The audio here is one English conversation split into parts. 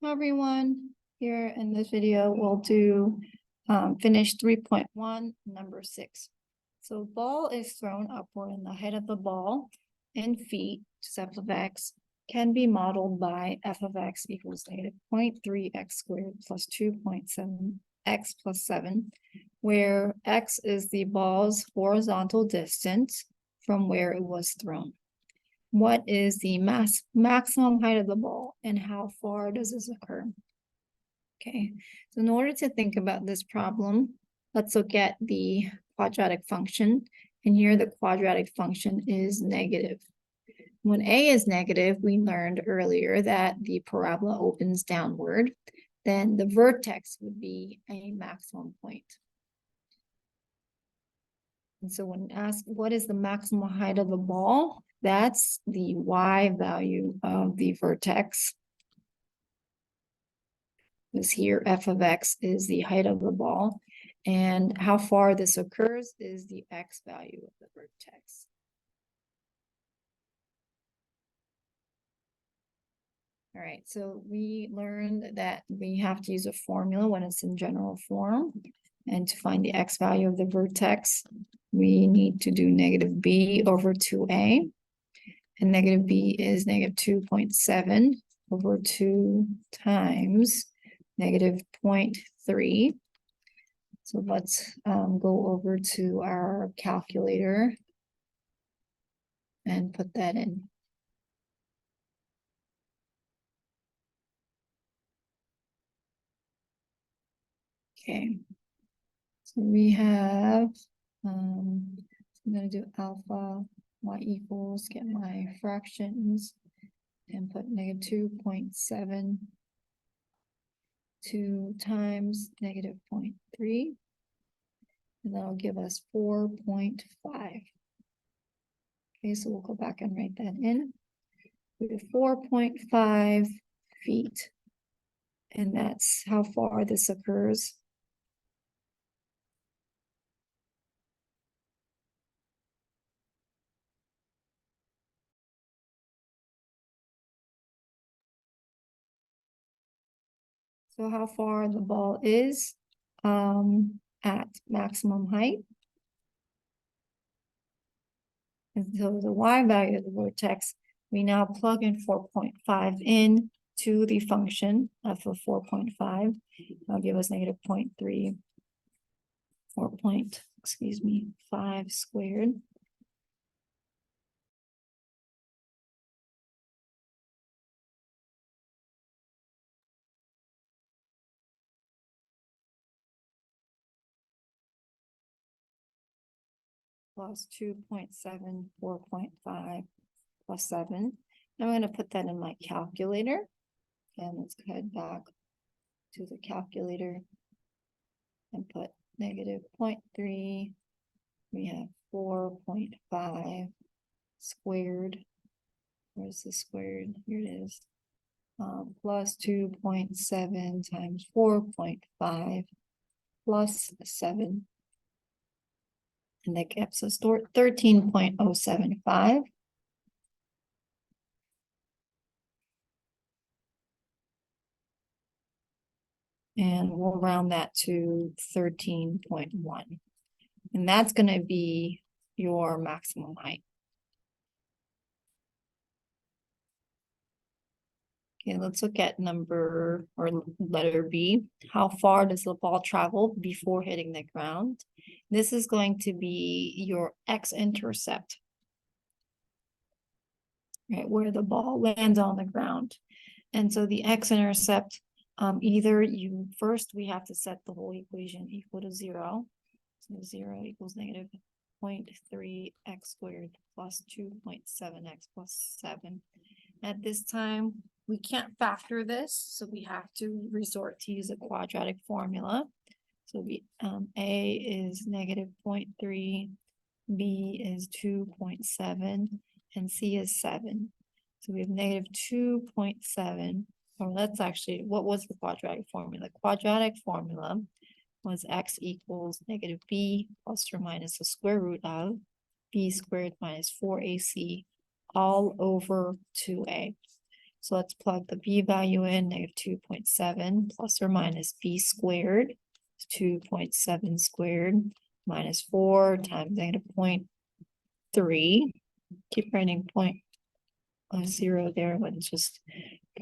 Hello everyone, here in this video we'll do finish 3.1 number 6. So ball is thrown upward and the height of the ball in feet, just f of x, can be modeled by f of x equals negative 0.3 x squared plus 2.7 x plus 7, where x is the ball's horizontal distance from where it was thrown. What is the maximum height of the ball and how far does this occur? Okay, so in order to think about this problem, let's look at the quadratic function. And here the quadratic function is negative. When a is negative, we learned earlier that the parabola opens downward. Then the vertex would be a maximum point. And so when asked what is the maximum height of the ball, that's the y value of the vertex. This here, f of x is the height of the ball. And how far this occurs is the x value of the vertex. All right, so we learned that we have to use a formula when it's in general form. And to find the x value of the vertex, we need to do negative b over 2a. And negative b is negative 2.7 over 2 times negative 0.3. So let's go over to our calculator and put that in. Okay, so we have, I'm going to do alpha y equals, get my fractions, and put negative 2.7 2 times negative 0.3, and that'll give us 4.5. Okay, so we'll go back and write that in. We have 4.5 feet, and that's how far this occurs. So how far the ball is at maximum height. And so the y value of the vertex, we now plug in 4.5 in to the function of 4.5. That'll give us negative 0.3, 5 squared. Plus 2.7, 4.5 plus 7. Now I'm going to put that in my calculator. And let's head back to the calculator and put negative 0.3. We have 4.5 squared. Where's the squared? Here it is. Plus 2.7 times 4.5 plus 7. And that gives us 13.075. And we'll round that to 13.1. And that's going to be your maximum height. Okay, let's look at letter B. How far does the ball travel before hitting the ground? This is going to be your x-intercept, right, where the ball lands on the ground. And so the x-intercept, first we have to set the whole equation equal to 0. So 0 equals negative 0.3 x squared plus 2.7 x plus 7. At this time, we can't factor this, so we have to resort to use a quadratic formula. So A is negative 0.3, B is 2.7, and C is 7. So we have negative 2.7. Or that's actually, what was the quadratic formula? The quadratic formula was x equals negative b plus or minus the square root of b squared minus 4ac all over 2a. So let's plug the b value in, negative 2.7 plus or minus b squared, 2.7 squared minus 4 times negative 0.3. Keep writing 0 there, but it's just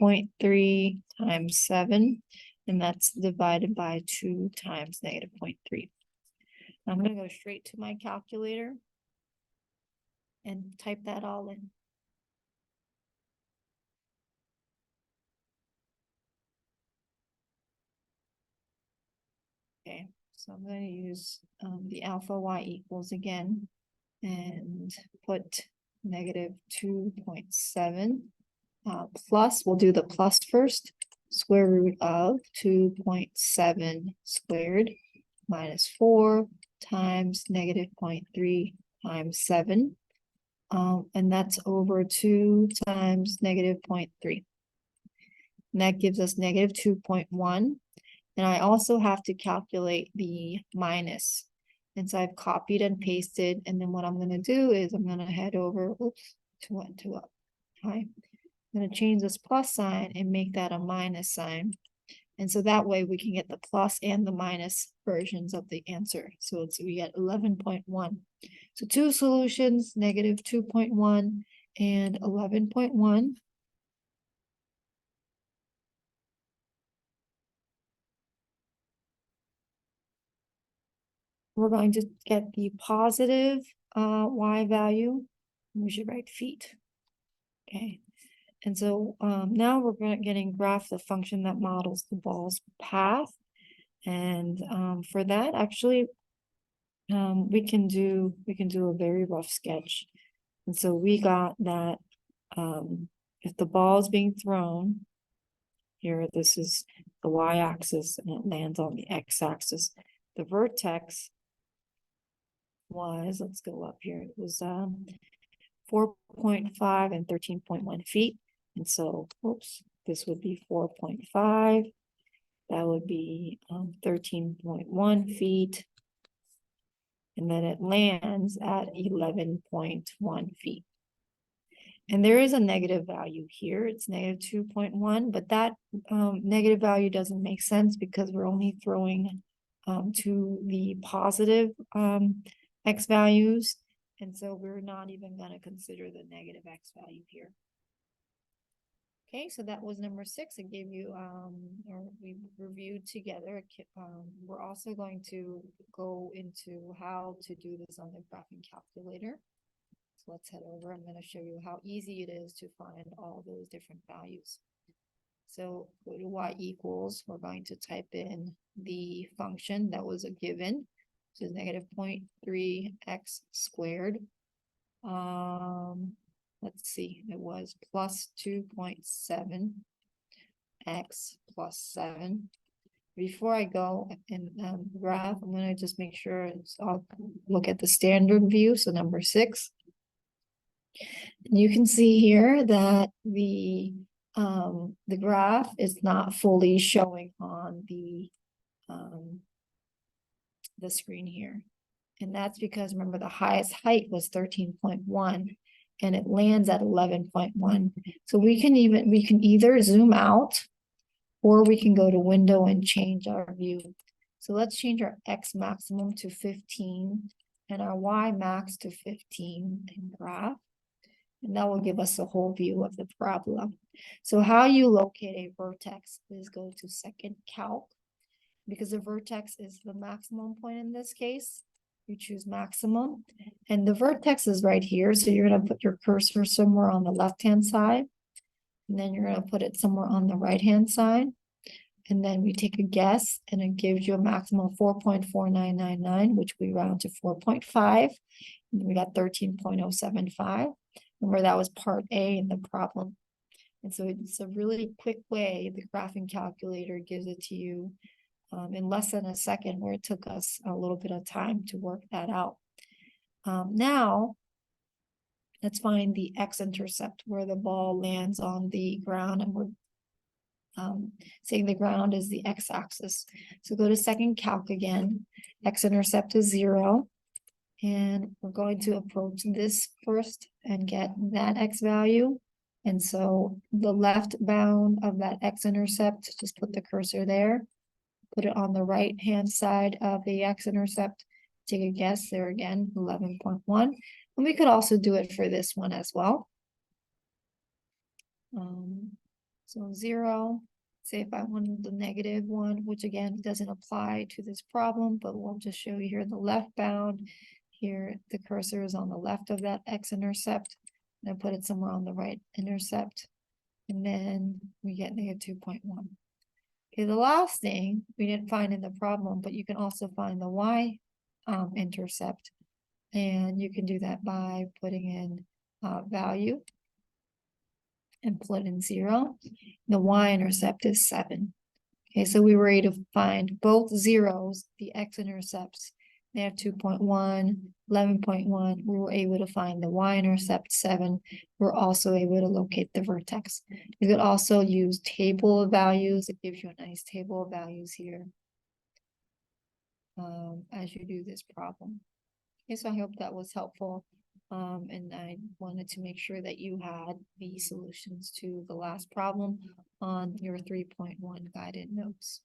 0.3 times 7, and that's divided by 2 times negative 0.3. I'm going to go straight to my calculator and type that all in. Okay, so I'm going to use the alpha y equals again and put negative 2.7 plus, we'll do the plus first, square root of 2.7 squared minus 4 times negative 0.3 times 7. And that's over 2 times negative 0.3. And that gives us negative 2.1. And I also have to calculate the minus. And so I've copied and pasted. And then what I'm going to do is I'm going to head over, to up. Hi. I'm going to change this plus sign and make that a minus sign. And so that way we can get the plus and the minus versions of the answer. So we get 11.1. So two solutions, negative 2.1 and 11.1. We're going to get the positive y value. We should write feet. Okay. And so now we're getting graph the function that models the ball's path. And for that, actually, we can do a very rough sketch. And so we got that if the ball is being thrown here, this is the y-axis and it lands on the x-axis. The vertex was, let's go up here, it was 4.5 and 13.1 feet. And so, oops, this would be 4.5. That would be 13.1 feet. And then it lands at 11.1 feet. And there is a negative value here. It's negative 2.1, but that negative value doesn't make sense because we're only throwing to the positive x values. And so we're not even going to consider the negative x value here. Okay, so that was number 6. I gave you, or we reviewed together. We're also going to go into how to do this on the graphing calculator. So let's head over. I'm going to show you how easy it is to find all those different values. So go to y equals, we're going to type in the function that was a given, which is negative 0.3x squared. Let's see, it was plus 2.7 x plus 7. Before I go and graph, I'm going to just make sure I'll look at the standard view. So number 6. And you can see here that the graph is not fully showing on the screen here. And that's because remember the highest height was 13.1 and it lands at 11.1. So we can either zoom out or we can go to window and change our view. So let's change our x maximum to 15 and our y max to 15 in graph. And that will give us a whole view of the parabola. So how you locate a vertex is go to second calc. Because the vertex is the maximum point in this case, you choose maximum. And the vertex is right here. So you're going to put your cursor somewhere on the left-hand side. And then you're going to put it somewhere on the right-hand side. And then we take a guess, and it gives you a maximum of 4.4999, which we round to 4.5. And we got 13.075. Remember, that was part A in the problem. And so it's a really quick way. The graphing calculator gives it to you in less than a second, where it took us a little bit of time to work that out. Now, let's find the x-intercept where the ball lands on the ground, and we're saying the ground is the x-axis. So go to second calc again. X-intercept is 0. And we're going to approach this first and get that x value. And so the left bound of that x-intercept, just put the cursor there. Put it on the right-hand side of the x-intercept. Take a guess there again, 11.1. And we could also do it for this one as well. So 0, say if I wanted the negative 1, which again doesn't apply to this problem, but we'll just show you here the left bound. Here, the cursor is on the left of that x-intercept. And I put it somewhere on the right intercept. And then we get negative 2.1. Okay, the last thing we didn't find in the problem, but you can also find the y-intercept. And you can do that by putting in value and put in 0. The y-intercept is 7. Okay, so we were able to find both zeros, the x-intercepts. They have 2.1, 11.1. We were able to find the y-intercept 7. We're also able to locate the vertex. You could also use table of values. It gives you a nice table of values here as you do this problem. Okay, so I hope that was helpful. And I wanted to make sure that you had the solutions to the last problem on your 3.1 guided notes.